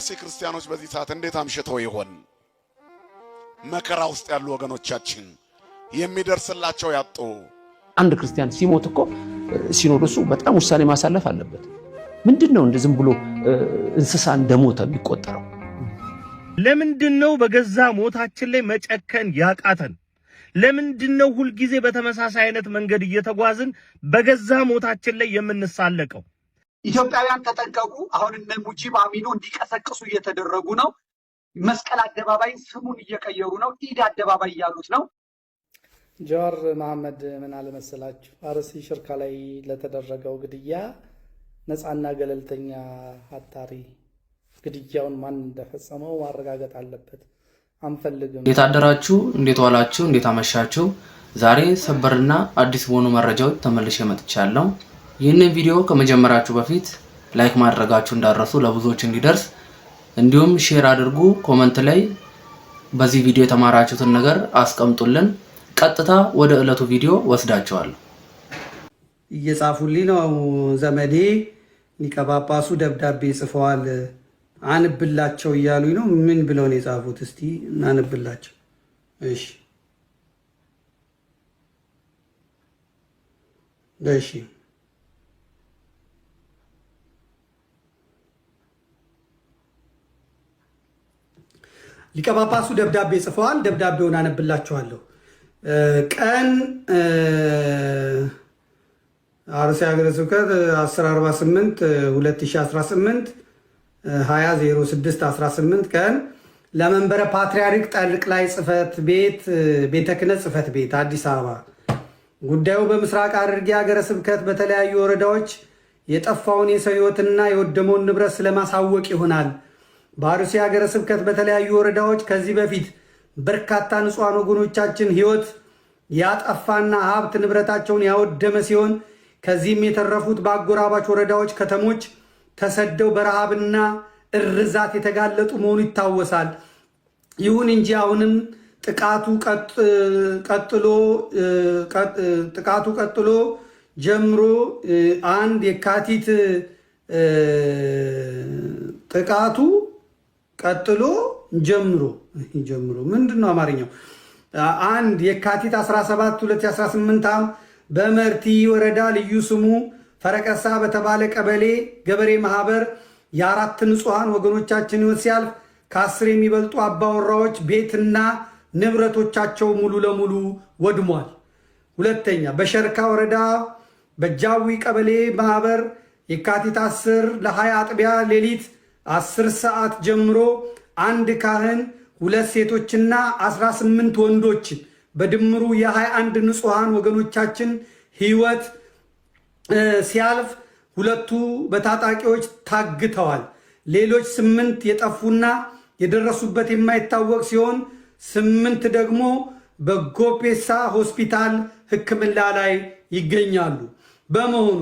የአርሲ ክርስቲያኖች በዚህ ሰዓት እንዴት አምሽተው ይሆን? መከራ ውስጥ ያሉ ወገኖቻችን የሚደርስላቸው ያጡ። አንድ ክርስቲያን ሲሞት እኮ ሲኖዶሱ በጣም ውሳኔ ማሳለፍ አለበት። ምንድነው እንደ ዝም ብሎ እንስሳ እንደሞተ የሚቆጠረው? ለምንድነው በገዛ ሞታችን ላይ መጨከን ያቃተን? ለምንድነው ሁል ጊዜ በተመሳሳይ አይነት መንገድ እየተጓዝን በገዛ ሞታችን ላይ የምንሳለቀው? ኢትዮጵያውያን ተጠንቀቁ። አሁን እነ ሙጂብ አሚኖ እንዲቀሰቅሱ እየተደረጉ ነው። መስቀል አደባባይ ስሙን እየቀየሩ ነው። ኢድ አደባባይ እያሉት ነው። ጀዋር መሐመድ ምን አለ መሰላችሁ? አርሲ ሽርካ ላይ ለተደረገው ግድያ ነፃና ገለልተኛ አጣሪ ግድያውን ማን እንደፈጸመው ማረጋገጥ አለበት። አንፈልግም። እንዴት አደራችሁ? እንዴት ዋላችሁ? እንዴት አመሻችሁ? ዛሬ ሰበርና አዲስ በሆኑ መረጃዎች ተመልሼ መጥቻለሁ። ይህንን ቪዲዮ ከመጀመራችሁ በፊት ላይክ ማድረጋችሁ እንዳትረሱ ለብዙዎች እንዲደርስ፣ እንዲሁም ሼር አድርጉ። ኮሜንት ላይ በዚህ ቪዲዮ የተማራችሁትን ነገር አስቀምጡልን። ቀጥታ ወደ ዕለቱ ቪዲዮ ወስዳችኋለሁ። እየጻፉልኝ ነው ዘመዴ። ሊቀ ጳጳሱ ደብዳቤ ጽፈዋል አንብላቸው እያሉኝ ነው። ምን ብለው ነው የጻፉት? እስቲ እናንብላቸው። እሺ እሺ ሊቀ ጳጳሱ ደብዳቤ ጽፈዋል። ደብዳቤውን አነብላችኋለሁ። ቀን አርሲ ሀገረ ስብከት 1048 2018 200618 ቀን ለመንበረ ፓትርያርክ ጠቅላይ ጽሕፈት ቤት ቤተ ክህነት ጽሕፈት ቤት አዲስ አበባ ጉዳዩ በምስራቅ ሐረርጌ ሀገረ ስብከት በተለያዩ ወረዳዎች የጠፋውን የሰው ሕይወትና የወደመውን ንብረት ስለማሳወቅ ይሆናል። በአርሲ ሀገረ ስብከት በተለያዩ ወረዳዎች ከዚህ በፊት በርካታ ንጹሐን ወገኖቻችን ሕይወት ያጠፋና ሀብት ንብረታቸውን ያወደመ ሲሆን ከዚህም የተረፉት በአጎራባች ወረዳዎች ከተሞች ተሰደው በረሃብና እርዛት የተጋለጡ መሆኑ ይታወሳል። ይሁን እንጂ አሁንም ጥቃቱ ቀጥሎ ጀምሮ አንድ የካቲት ጥቃቱ ቀጥሎ ጀምሮ ምንድነው አማርኛው? አንድ የካቲት 17 2018 በመርቲ ወረዳ ልዩ ስሙ ፈረቀሳ በተባለ ቀበሌ ገበሬ ማህበር የአራት ንጹሐን ወገኖቻችን ሕይወት ሲያልፍ ከ10 የሚበልጡ አባወራዎች ቤትና ንብረቶቻቸው ሙሉ ለሙሉ ወድሟል። ሁለተኛ በሸርካ ወረዳ በጃዊ ቀበሌ ማህበር የካቲት 10 ለ20 አጥቢያ ሌሊት 10 ሰዓት ጀምሮ አንድ ካህን 2 ሴቶችና 18 ወንዶች በድምሩ የ21 ንጹሐን ወገኖቻችን ሕይወት ሲያልፍ 2ቱ በታጣቂዎች ታግተዋል። ሌሎች 8 የጠፉና የደረሱበት የማይታወቅ ሲሆን 8 ደግሞ በጎፔሳ ሆስፒታል ሕክምና ላይ ይገኛሉ። በመሆኑ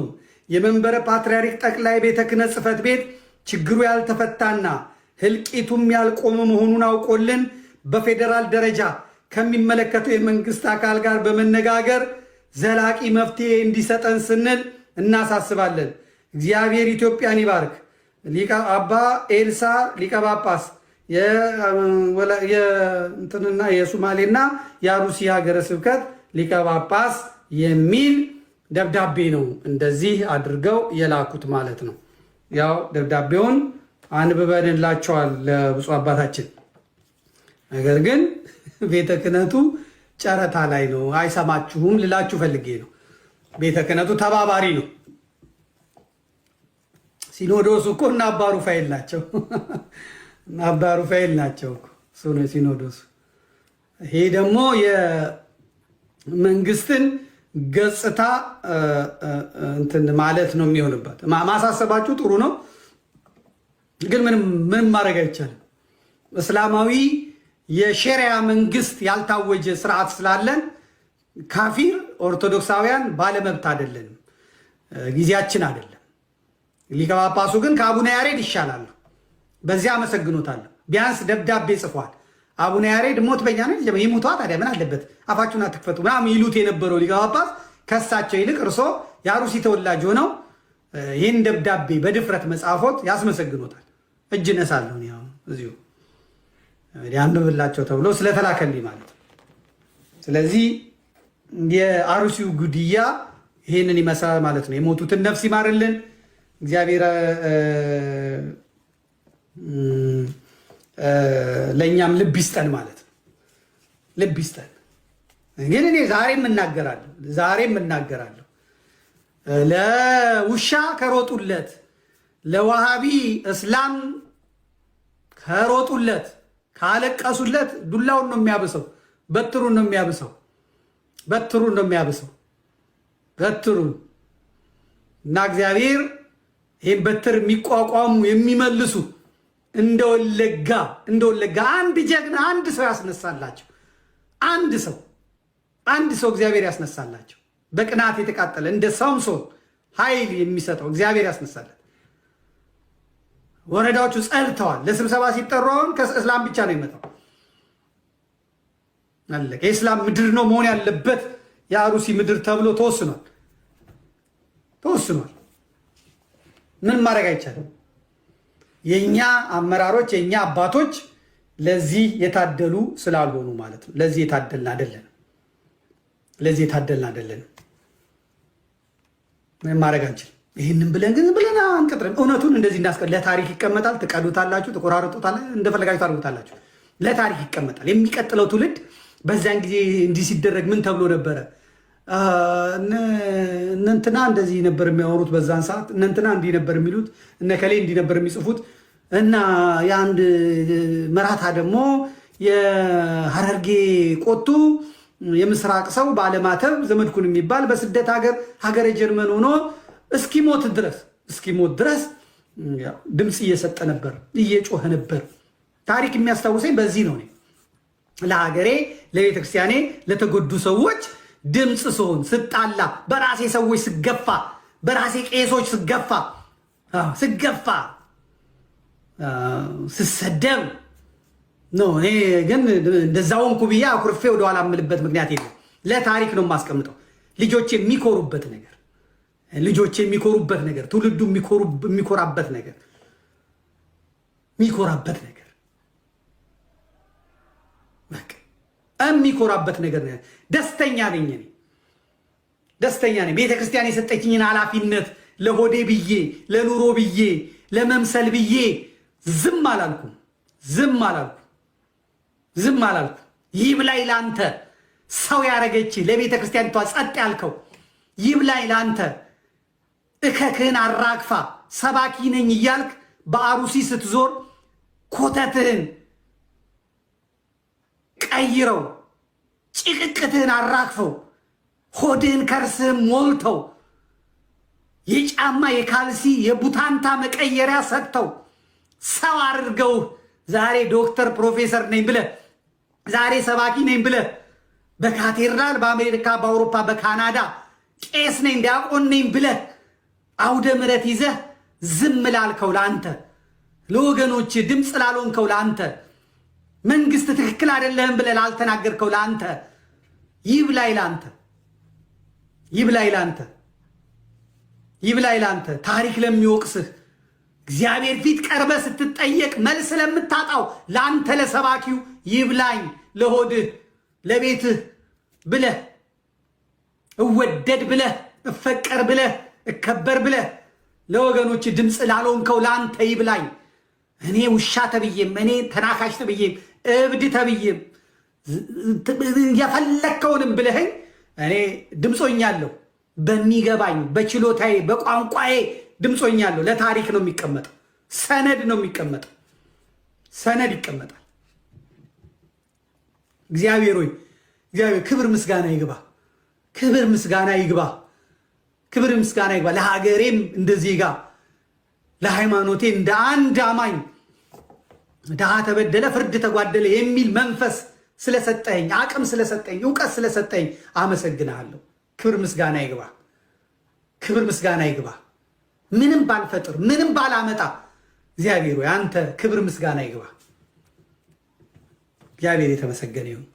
የመንበረ ፓትርያርክ ጠቅላይ ቤተ ክህነት ጽሕፈት ቤት ችግሩ ያልተፈታና ህልቂቱም ያልቆመ መሆኑን አውቆልን በፌዴራል ደረጃ ከሚመለከተው የመንግስት አካል ጋር በመነጋገር ዘላቂ መፍትሄ እንዲሰጠን ስንል እናሳስባለን። እግዚአብሔር ኢትዮጵያን ይባርክ። አባ ኤልሳ ሊቀ ጳጳስ የእንትንና የሱማሌና የአሩሲ ሀገረ ስብከት ሊቀ ጳጳስ የሚል ደብዳቤ ነው እንደዚህ አድርገው የላኩት ማለት ነው። ያው ደብዳቤውን አንብበንላቸዋል ለብፁዕ አባታችን። ነገር ግን ቤተ ክህነቱ ጨረታ ላይ ነው፣ አይሰማችሁም ልላችሁ ፈልጌ ነው። ቤተ ክህነቱ ተባባሪ ነው። ሲኖዶሱ እኮ እና አባ ሩፋኤል ናቸው እና አባ ሩፋኤል ናቸው እኮ እሱ ነው ሲኖዶሱ። ይሄ ደግሞ የመንግስትን ገጽታ እንትን ማለት ነው የሚሆንበት። ማሳሰባችሁ ጥሩ ነው፣ ግን ምንም ማድረግ አይቻልም። እስላማዊ የሸሪያ መንግስት ያልታወጀ ስርዓት ስላለን ካፊር ኦርቶዶክሳውያን ባለመብት አይደለንም፣ ጊዜያችን አይደለም። ሊቀ ጳጳሱ ግን ከአቡነ ያሬድ ይሻላሉ። በዚያ አመሰግኖታለሁ። ቢያንስ ደብዳቤ ጽፏል። አቡነ ያሬድ ሞት በኛ ነው ይሙቷ፣ ታዲያ ምን አለበት አፋችሁን አትክፈቱ ምናምን ይሉት የነበረው ሊቀ ጳጳስ ከሳቸው ይልቅ እርሶ የአሩሲ ተወላጅ ሆነው ይህን ደብዳቤ በድፍረት መጻፎት ያስመሰግኖታል። እጅ ነሳለሁ ያው እዚሁ ያንብብላቸው ተብሎ ስለተላከልኝ ማለት ነው። ስለዚህ የአርሲው ጉድያ ይሄንን ይመስላል ማለት ነው። የሞቱትን ነፍስ ይማርልን እግዚአብሔር፣ ለእኛም ልብ ይስጠን ማለት ነው። ልብ ይስጠን። ግን እኔ ዛሬም እናገራለሁ ለውሻ ከሮጡለት፣ ለዋሃቢ እስላም ከሮጡለት፣ ካለቀሱለት ዱላውን ነው የሚያብሰው፣ በትሩን ነው የሚያብሰው። በትሩን እና እግዚአብሔር ይህን በትር የሚቋቋሙ የሚመልሱ እንደወለጋ አንድ ጀግና አንድ ሰው ያስነሳላቸው። አንድ ሰው እግዚአብሔር ያስነሳላቸው። በቅናት የተቃጠለ እንደ ሳምሶን ኃይል የሚሰጠው እግዚአብሔር ያስነሳለት። ወረዳዎቹ ጸድተዋል። ለስብሰባ ሲጠሩ አሁን ከእስላም ብቻ ነው የመጣው። አለቀ። የእስላም ምድር ነው መሆን ያለበት የአሩሲ ምድር ተብሎ ተወስኗል። ምን ማድረግ አይቻልም። የኛ አመራሮች የኛ አባቶች ለዚህ የታደሉ ስላልሆኑ ማለት ነው። ለዚህ የታደልን አይደለንም። ምን ማድረግ አንችልም። ይህንን ብለን አንቀጥረን እውነቱን እንደዚህ ለታሪክ ይቀመጣል። ትቀዱታላችሁ፣ ትቆራርጡታላችሁ፣ እንደፈለጋችሁ ታርጉታላችሁ። ለታሪክ ይቀመጣል። የሚቀጥለው ትውልድ በዚያን ጊዜ እንዲህ ሲደረግ ምን ተብሎ ነበረ? እነንትና እንደዚህ ነበር የሚያወሩት በዛን ሰዓት፣ እነንትና እንዲህ ነበር የሚሉት፣ እነከሌ እንዲህ ነበር የሚጽፉት እና የአንድ መራታ ደግሞ የሐረርጌ ቆጡ የምስራቅ ሰው ባለማተብ ዘመድኩን የሚባል በስደት ሀገረ ጀርመን ሆኖ እስኪሞት ድረስ ድምፅ እየሰጠ ነበር፣ እየጮኸ ነበር። ታሪክ የሚያስታውሰኝ በዚህ ነው። ለሀገሬ፣ ለቤተክርስቲያኔ፣ ለተጎዱ ሰዎች ድምፅ ስሆን፣ ስጣላ፣ በራሴ ሰዎች ስገፋ፣ በራሴ ቄሶች ስገፋ፣ ስሰደብ ነው። እኔ ግን እንደዛ ሆንኩ ብዬ አኩርፌ ወደኋላ የምልበት ምክንያት የለም። ለታሪክ ነው የማስቀምጠው። ልጆች የሚኮሩበት ነገር፣ ትውልዱ የሚኮራበት ነገር የሚኮራበት ነገር ደስተኛ ነኝ። ቤተክርስቲያን የሰጠችኝን ኃላፊነት ለሆዴ ብዬ፣ ለኑሮ ብዬ፣ ለመምሰል ብዬ ዝም አላልኩም። ይብላኝ ላንተ ሰው ያረገች ለቤተክርስቲያኒቷ ጸጥ ያልከው፣ ይብላኝ ላንተ እከክህን አራግፋ ሰባኪ ነኝ እያልክ በአሩሲ ስትዞር ኮተትህን ቀይረው፣ ጭቅቅትህን አራግፈው፣ ሆድህን ከርስህን ሞልተው፣ የጫማ የካልሲ የቡታንታ መቀየሪያ ሰጥተው ሰው አድርገው ዛሬ ዶክተር ፕሮፌሰር ነኝ ብለህ፣ ዛሬ ሰባኪ ነኝ ብለህ በካቴድራል በአሜሪካ በአውሮፓ በካናዳ ቄስ ነኝ ዲያቆን ነኝ ብለህ አውደ ምሕረት ይዘህ ዝም ላልከው ለአንተ፣ ለወገኖች ድምፅ ላልሆንከው ለአንተ፣ መንግስት ትክክል አይደለህም ብለህ ላልተናገርከው ለአንተ ይብላኝ ላንተ ታሪክ ለሚወቅስህ እግዚአብሔር ፊት ቀርበህ ስትጠየቅ መልስ ለምታጣው ለአንተ ለሰባኪው ይብላኝ። ለሆድህ ለቤትህ ብለህ እወደድ ብለህ እፈቀር ብለህ እከበር ብለህ ለወገኖች ድምፅ ላልሆንከው ለአንተ ይብላኝ። እኔ ውሻ ተብዬም፣ እኔ ተናካሽ ተብዬም፣ እብድ ተብዬም የፈለግከውንም ብለህኝ እኔ ድምፆኛለሁ። በሚገባኝ በችሎታዬ በቋንቋዬ ድምፆኛለሁ። ለታሪክ ነው የሚቀመጠው። ሰነድ ይቀመጣል። እግዚአብሔር ሆይ ክብር ምስጋና ይግባ። ለሀገሬም እንደ ዜጋ፣ ለሃይማኖቴ እንደ አንድ አማኝ ድሃ ተበደለ ፍርድ ተጓደለ የሚል መንፈስ ስለሰጠኝ፣ አቅም ስለሰጠኝ፣ እውቀት ስለሰጠኝ አመሰግናለሁ። ክብር ምስጋና ይግባ። ምንም ባልፈጥር ምንም ባላመጣ እግዚአብሔር ሆይ አንተ ክብር ምስጋና ይግባ። እግዚአብሔር የተመሰገነ ይሁን።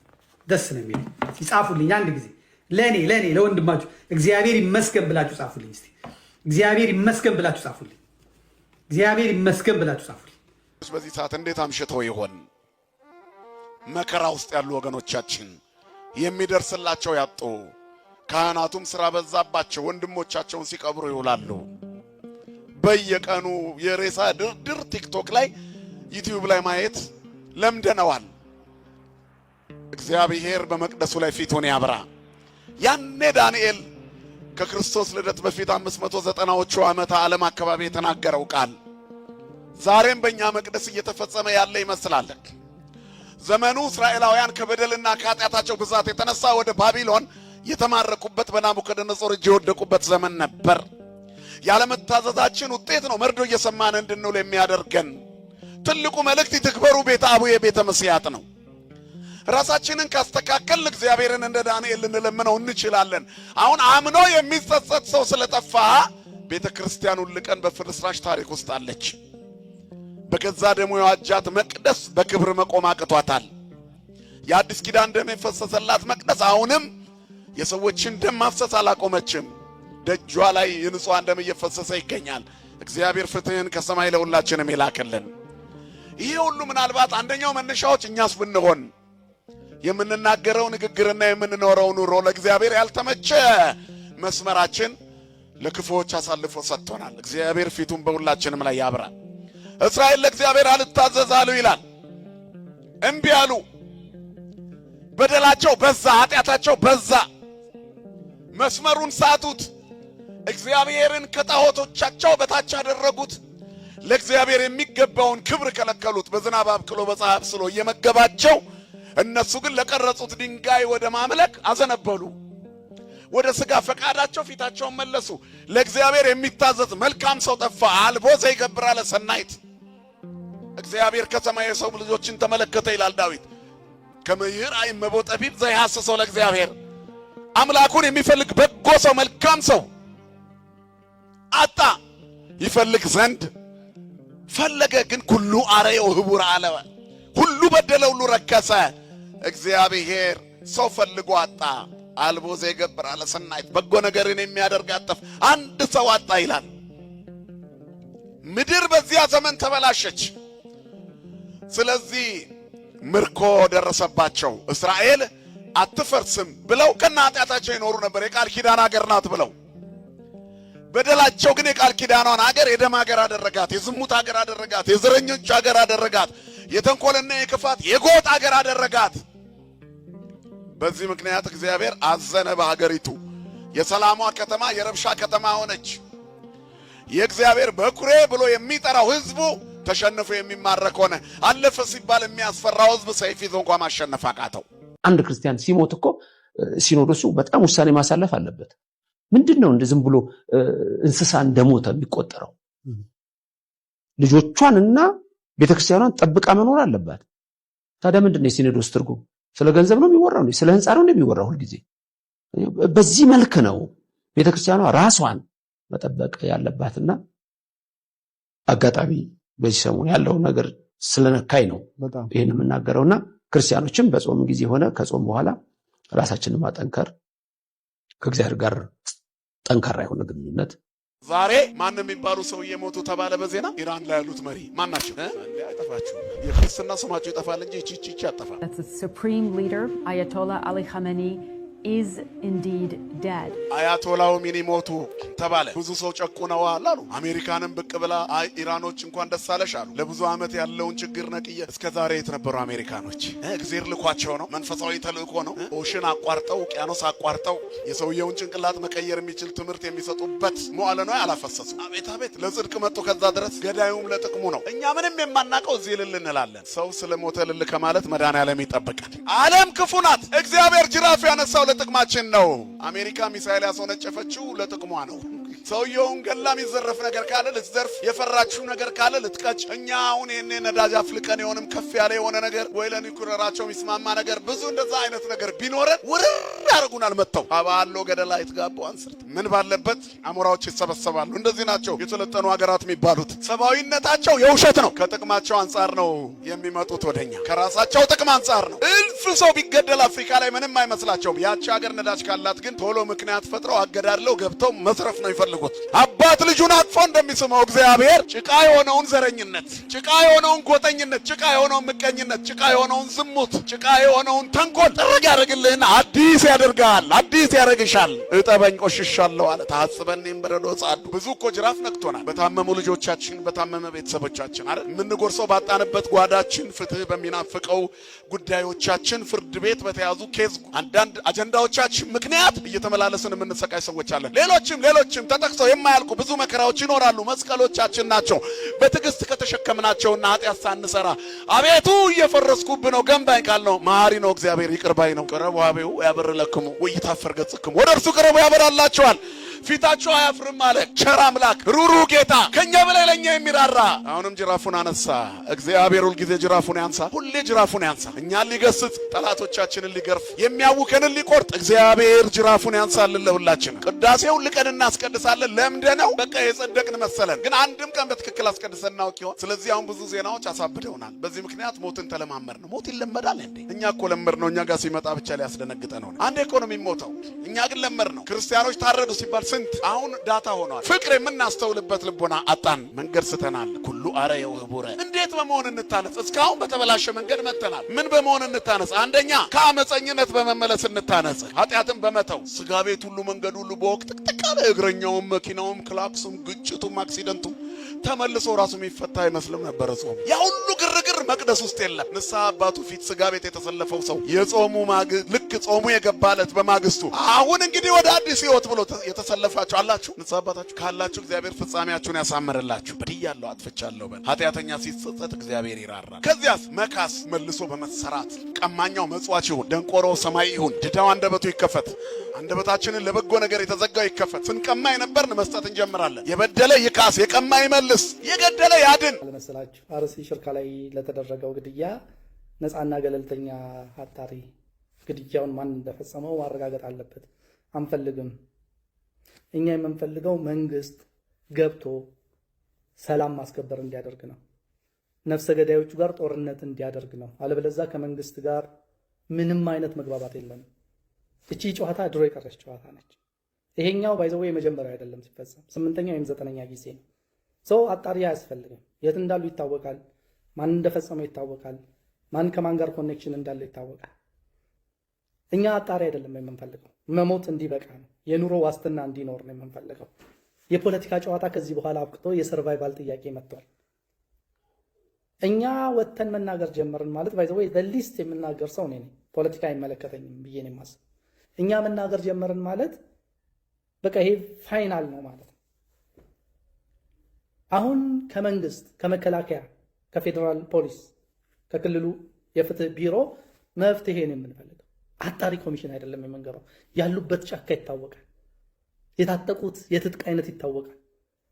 ደስ ነው የሚል ይጻፉልኝ። አንድ ጊዜ ለኔ ለወንድማችሁ እግዚአብሔር ይመስገን ብላችሁ ጻፉልኝ። እስቲ እግዚአብሔር ይመስገን ብላችሁ ጻፉልኝ። በዚህ ሰዓት እንዴት አምሽተው ይሆን መከራ ውስጥ ያሉ ወገኖቻችን የሚደርስላቸው ያጡ ካህናቱም ስራ በዛባቸው ወንድሞቻቸውን ሲቀብሩ ይውላሉ። በየቀኑ የሬሳ ድርድር ቲክቶክ ላይ ዩቲዩብ ላይ ማየት ለምደነዋል። እግዚአብሔር በመቅደሱ ላይ ፊቱን ያብራ። ያኔ ዳንኤል ከክርስቶስ ልደት በፊት 590ዎቹ ዓመተ ዓለም አካባቢ የተናገረው ቃል ዛሬም በእኛ መቅደስ እየተፈጸመ ያለ ይመስላል። ዘመኑ እስራኤላውያን ከበደልና ከኃጢአታቸው ብዛት የተነሳ ወደ ባቢሎን የተማረኩበት በናቡከደነጾር እጅ የወደቁበት ዘመን ነበር። ያለመታዘዛችን ውጤት ነው መርዶ እየሰማን እንድንውል የሚያደርገን። ትልቁ መልእክት ይትክበሩ ቤተ አቡየ ቤተ መስያት ነው። ራሳችንን ካስተካከልን እግዚአብሔርን እንደ ዳንኤል ልንለምነው እንችላለን። አሁን አምኖ የሚጸጸት ሰው ስለጠፋ ቤተ ክርስቲያኑን ልቀን በፍርስራሽ ታሪክ ውስጥ አለች። በገዛ ደሙ የዋጃት መቅደስ በክብር መቆም አቅቷታል። የአዲስ ኪዳን ደም የፈሰሰላት መቅደስ አሁንም የሰዎችን ደም ማፍሰስ አላቆመችም። ደጇ ላይ የንጹሃን ደም እየፈሰሰ ይገኛል። እግዚአብሔር ፍትህን ከሰማይ ለሁላችንም ይላክልን። ይሄ ሁሉ ምናልባት አንደኛው መነሻዎች እኛስ ብንሆን የምንናገረው ንግግርና የምንኖረው ኑሮ ለእግዚአብሔር ያልተመቸ መስመራችን ለክፉዎች አሳልፎ ሰጥቶናል። እግዚአብሔር ፊቱን በሁላችንም ላይ ያብራ። እስራኤል ለእግዚአብሔር አልታዘዛሉ ይላል። እምቢ አሉ። በደላቸው በዛ፣ ኃጢአታቸው በዛ። መስመሩን ሳቱት። እግዚአብሔርን ከጣዖቶቻቸው በታች አደረጉት። ለእግዚአብሔር የሚገባውን ክብር ከለከሉት። በዝናብ አብቅሎ በፀሐይ አብስሎ እየመገባቸው እነሱ ግን ለቀረጹት ድንጋይ ወደ ማምለክ አዘነበሉ። ወደ ሥጋ ፈቃዳቸው ፊታቸውን መለሱ። ለእግዚአብሔር የሚታዘዝ መልካም ሰው ጠፋ። አልቦ ዘይገብር አለ ሰናይት። እግዚአብሔር ከሰማይ የሰው ልጆችን ተመለከተ ይላል ዳዊት። ከመይር አይመቦ ጠቢብ ዘይሐስሰው ለእግዚአብሔር። አምላኩን የሚፈልግ በጎ ሰው መልካም ሰው አጣ። ይፈልግ ዘንድ ፈለገ፣ ግን ኩሉ አረየው ህቡር አለ። ሁሉ በደለ፣ ሁሉ ረከሰ። እግዚአብሔር ሰው ፈልጎ አጣ። አልቦ ዘይገብር አለ ሰናይት። በጎ ነገርን የሚያደርግ አጠፍ አንድ ሰው አጣ ይላል። ምድር በዚያ ዘመን ተበላሸች። ስለዚህ ምርኮ ደረሰባቸው። እስራኤል አትፈርስም ብለው ከነ ኃጢአታቸው ይኖሩ ነበር። የቃል ኪዳን ሀገር ናት ብለው በደላቸው ግን የቃል ኪዳኗን ሀገር የደም ሀገር አደረጋት፣ የዝሙት ሀገር አደረጋት፣ የዘረኞች ሀገር አደረጋት፣ የተንኮልና የክፋት የጎጥ ሀገር አደረጋት። በዚህ ምክንያት እግዚአብሔር አዘነ በሀገሪቱ። የሰላሟ ከተማ የረብሻ ከተማ ሆነች። የእግዚአብሔር በኩሬ ብሎ የሚጠራው ህዝቡ ተሸንፎ የሚማረክ ሆነ። አለፈ ሲባል የሚያስፈራው ህዝብ ሰይፍ ይዞ እንኳን ማሸነፍ አቃተው። አንድ ክርስቲያን ሲሞት እኮ ሲኖዶሱ በጣም ውሳኔ ማሳለፍ አለበት። ምንድነው እንደ ዝም ብሎ እንስሳ እንደሞተ የሚቆጠረው? ልጆቿንና ቤተክርስቲያኗን ጠብቃ መኖር አለባት። ታዲያ ምንድነው የሲኖዶስ ትርጉም? ስለ ገንዘብ ነው የሚወራው? ስለ ህንጻ ነው የሚወራው? ሁልጊዜ በዚህ መልክ ነው ቤተክርስቲያኗ ራሷን መጠበቅ ያለባትና አጋጣሚ በዚህ ሰሞን ያለው ነገር ስለነካይ ነው ይሄን የምናገረውና ክርስቲያኖችም በጾም ጊዜ ሆነ ከጾም በኋላ ራሳችንን ማጠንከር ከእግዚአብሔር ጋር ጠንካራ የሆነ ግንኙነት። ዛሬ ማን የሚባሉ ሰው እየሞቱ ተባለ በዜና። ኢራን ላይ ያሉት መሪ ማን ናቸው? አይጠፋችሁ። የክርስትና ስማቸው ይጠፋል እንጂ እቺ ያጠፋል። The supreme leader Ayatollah Ali Khamenei is indeed dead. አያቶላው ሚኒ ሞቱ ተባለ። ብዙ ሰው ጨቁነዋል አሉ። አሜሪካንም ብቅ ብላ ኢራኖች እንኳን ደስ አለሽ አሉ። ለብዙ ዓመት ያለውን ችግር ነቅየ እስከ ዛሬ የተነበሩ አሜሪካኖች እግዚአብሔር ልኳቸው ነው። መንፈሳዊ ተልእኮ ነው። ኦሽን አቋርጠው ውቅያኖስ አቋርጠው የሰውየውን ጭንቅላት መቀየር የሚችል ትምህርት የሚሰጡበት መዋለ ነው ያላፈሰሱ። አቤት አቤት ለጽድቅ መጥቶ ከዛ ድረስ ገዳዩም ለጥቅሙ ነው። እኛ ምንም የማናቀው እዚህ ልል እንላለን። ሰው ስለሞተ ልል ከማለት መድኃኔዓለም ይጠብቃል። ዓለም ክፉ ናት። እግዚአብሔር ጅራፍ ያነሳው ለጥቅማችን ነው። አሜሪካ ሚሳኤል ያስወነጨፈችው ለጥቅሟ ነው። ሰውየውን ገላ የሚዘረፍ ነገር ካለ ልትዘርፍ፣ የፈራችው ነገር ካለ ልትቀጭ። እኛ አሁን ይሄኔ ነዳጅ አፍልቀን የሆነም ከፍ ያለ የሆነ ነገር ወይ ለኒኩለራቸው የሚስማማ ነገር ብዙ እንደዛ አይነት ነገር ቢኖረን ውርር ያደርጉናል። መጥተው አባሎ ገደላ ይትጋቡ አንስርት ምን ባለበት አሞራዎች ይሰበሰባሉ። እንደዚህ ናቸው የሰለጠኑ ሀገራት የሚባሉት። ሰብአዊነታቸው የውሸት ነው። ከጥቅማቸው አንጻር ነው የሚመጡት ወደኛ። ከራሳቸው ጥቅም አንጻር ነው። እልፍ ሰው ቢገደል አፍሪካ ላይ ምንም አይመስላቸውም። ያቺ ሀገር ነዳጅ ካላት ግን ቶሎ ምክንያት ፈጥረው አገዳድለው ገብተው መስረፍ ነው ይፈልጋሉ። የሚፈልጉት። አባት ልጁን አቅፎ እንደሚስመው እግዚአብሔር ጭቃ የሆነውን ዘረኝነት፣ ጭቃ የሆነውን ጎጠኝነት፣ ጭቃ የሆነውን ምቀኝነት፣ ጭቃ የሆነውን ዝሙት፣ ጭቃ የሆነውን ተንኮል ጥርግ ያደርግልህና አዲስ ያደርጋል፣ አዲስ ያደርግሻል። እጠበኝ ቆሽሻለሁ አለ ታጽበኔም በረዶ ጻዱ። ብዙ እኮ ጅራፍ ነክቶናል። በታመሙ ልጆቻችን፣ በታመመ ቤተሰቦቻችን አይደል የምንጎርሰው፣ ባጣንበት ጓዳችን፣ ፍትህ በሚናፍቀው ጉዳዮቻችን፣ ፍርድ ቤት በተያዙ ኬዝ አንዳንድ አጀንዳዎቻችን ምክንያት እየተመላለስን የምንሰቃይ ሰዎች አለን። ሌሎችም ተጠቅሰው የማያልቁ ብዙ መከራዎች ይኖራሉ። መስቀሎቻችን ናቸው። በትዕግስት ከተሸከምናቸውና ኃጢአት ሳንሰራ አቤቱ እየፈረስኩብ ነው ገንባኝ ካልነው መሐሪ ነው እግዚአብሔር፣ ይቅር ባይ ነው። ቅረቡ አቤሁ ያበርለክሙ ወይታፈር ገጽክሙ፣ ወደ እርሱ ቅረቡ ያበራላችኋል፣ ፊታቸው አያፍርም አለ። ቸር አምላክ ሩሩ ጌታ ከኛ በላይ ለኛ የሚራራ አሁንም ጅራፉን አነሳ። እግዚአብሔር ሁልጊዜ ጅራፉን ያንሳ፣ ሁሌ ጅራፉን ያንሳ። እኛን ሊገስጽ ጠላቶቻችንን ሊገርፍ የሚያውከንን ሊቆርጥ እግዚአብሔር ጅራፉን ያንሳልን ለሁላችን። ቅዳሴውን ልቀን እናስቀድሳለን ለምደነው በቃ የጸደቅን መሰለን፣ ግን አንድም ቀን በትክክል አስቀድሰን እናውቅ ይሆን? ስለዚህ አሁን ብዙ ዜናዎች አሳብደውናል። በዚህ ምክንያት ሞትን ተለማመድ ነው። ሞት ይለመዳል እንዴ? እኛ እኮ ለመድ ነው። እኛ ጋር ሲመጣ ብቻ ሊያስደነግጠ ነው። አንድ ኢኮኖሚ ሞተው እኛ ግን ለመድ ነው። ክርስቲያኖች ታረዱ ሲባል ስንት አሁን ዳታ ሆኗል። ፍቅር የምናስተውልበት ልቦና አጣን። መንገድ ስተናል። ኩሉ አረ የውህቡረ እንዴት በመሆን እንታነጽ? እስካሁን በተበላሸ መንገድ መተናል። ምን በመሆን እንታነጽ? አንደኛ ከአመፀኝነት በመመለስ እንታነጽ። ኃጢአትን በመተው ስጋ ቤት ሁሉ መንገድ ሁሉ በወቅት ጥቅጥቃለ እግረኛውም፣ መኪናውም፣ ክላክሱም፣ ግጭቱም፣ አክሲደንቱም ተመልሶ ራሱ የሚፈታ አይመስልም ነበር ጾም። ያ ሁሉ ግርግር መቅደስ ውስጥ የለም። ንስሐ አባቱ ፊት ስጋ ቤት የተሰለፈው ሰው የጾሙ ልክ ጾሙ የገባለት በማግስቱ አሁን እንግዲህ ወደ አዲስ ህይወት ብሎ የተሰለፋችሁ አላችሁ። ንስሐ አባታችሁ ካላችሁ እግዚአብሔር ፍጻሜያችሁን ያሳምርላችሁ። በድያለሁ አጥፍቻለሁ በል። ኃጢአተኛ ሲጸጸት እግዚአብሔር ይራራል። ከዚያስ መካስ መልሶ በመሰራት ቀማኛው መጽዋች ይሁን፣ ደንቆሮ ሰማይ ይሁን፣ ድዳው አንደበቱ ይከፈት። አንደበታችንን ለበጎ ነገር የተዘጋው ይከፈት። ስንቀማ የነበርን መስጠት እንጀምራለን። የበደለ ይካስ፣ የቀማ ይመልስ፣ የገደለ ያድን። አለመሰላችሁ አርሲ ሽርካ ላይ ለተደረገው ግድያ ነፃና ገለልተኛ አጣሪ ግድያውን ማን እንደፈጸመው ማረጋገጥ አለበት። አንፈልግም። እኛ የምንፈልገው መንግስት ገብቶ ሰላም ማስከበር እንዲያደርግ ነው። ነፍሰ ገዳዮቹ ጋር ጦርነት እንዲያደርግ ነው። አለበለዚያ ከመንግስት ጋር ምንም አይነት መግባባት የለንም። እቺ ጨዋታ ድሮ የቀረች ጨዋታ ነች። ይሄኛው ባይዘው የመጀመሪያው አይደለም ሲፈጸም 8ኛ ወይም 9ኛ ጊዜ ነው። ሰው አጣሪ አያስፈልግም። የት እንዳሉ ይታወቃል። ማን እንደፈጸመው ይታወቃል። ማን ከማን ጋር ኮኔክሽን እንዳለው ይታወቃል። እኛ አጣሪ አይደለም የምንፈልገው፣ መሞት እንዲበቃ ነው። የኑሮ ዋስትና እንዲኖር ነው የምንፈልገው። የፖለቲካ ጨዋታ ከዚህ በኋላ አብቅቶ የሰርቫይቫል ጥያቄ መጥቷል። እኛ ወተን መናገር ጀመርን ማለት ባይዘው ሊስት የምናገር ሰው ነኝ። ፖለቲካ አይመለከተኝም ብዬ ነው የማስበው። እኛ መናገር ጀመርን ማለት በቃ ይሄ ፋይናል ነው ማለት ነው። አሁን ከመንግስት፣ ከመከላከያ፣ ከፌዴራል ፖሊስ፣ ከክልሉ የፍትህ ቢሮ መፍትሄ ነው የምንፈልገው። አጣሪ ኮሚሽን አይደለም የምንገባው። ያሉበት ጫካ ይታወቃል። የታጠቁት የትጥቅ አይነት ይታወቃል።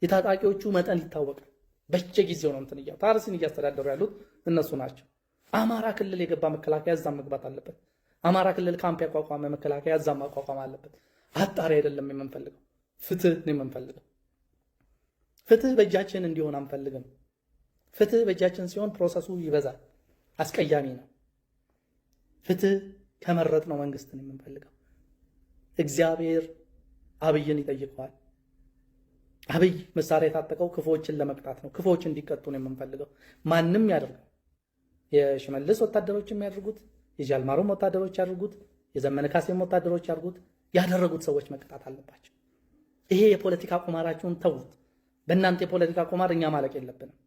የታጣቂዎቹ መጠን ይታወቃል። በየጊዜው ነው እንትን ታርሲን እያስተዳደሩ ያሉት እነሱ ናቸው። አማራ ክልል የገባ መከላከያ እዛም መግባት አለበት። አማራ ክልል ካምፕ ያቋቋመ መከላከያ እዛም ማቋቋም አለበት። አጣሪ አይደለም የምንፈልገው፣ ፍትህ ነው የምንፈልገው። ፍትህ በእጃችን እንዲሆን አንፈልግም። ፍትህ በእጃችን ሲሆን ፕሮሰሱ ይበዛል፣ አስቀያሚ ነው። ፍትህ ከመረጥ ነው መንግስት ነው የምንፈልገው። እግዚአብሔር አብይን ይጠይቀዋል። አብይ መሳሪያ የታጠቀው ክፉዎችን ለመቅጣት ነው። ክፉዎች እንዲቀጡ ነው የምንፈልገው። ማንም ያደርገው፣ የሽመልስ ወታደሮች የሚያደርጉት፣ የጃልማሮም ወታደሮች ያደርጉት፣ የዘመነ ካሴም ወታደሮች ያደርጉት፣ ያደረጉት ሰዎች መቅጣት አለባቸው። ይሄ የፖለቲካ ቁማራችሁን ተዉት። በእናንተ የፖለቲካ ቁማር እኛ ማለቅ የለብንም።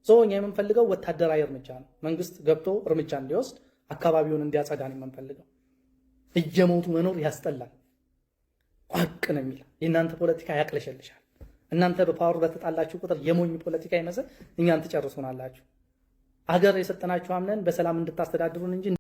እኛ የምንፈልገው ወታደራዊ እርምጃ ነው። መንግስት ገብቶ እርምጃ እንዲወስድ፣ አካባቢውን እንዲያጸዳ ነው የምንፈልገው። እየሞቱ መኖር ያስጠላል። ቋቅ ነው የሚል የእናንተ ፖለቲካ ያቅለሸልሻል። እናንተ በፓወር በተጣላችሁ ቁጥር የሞኝ ፖለቲካ ይመስል እኛን ትጨርሱናላችሁ። አገር የሰጠናችሁ አምነን በሰላም እንድታስተዳድሩን እንጂ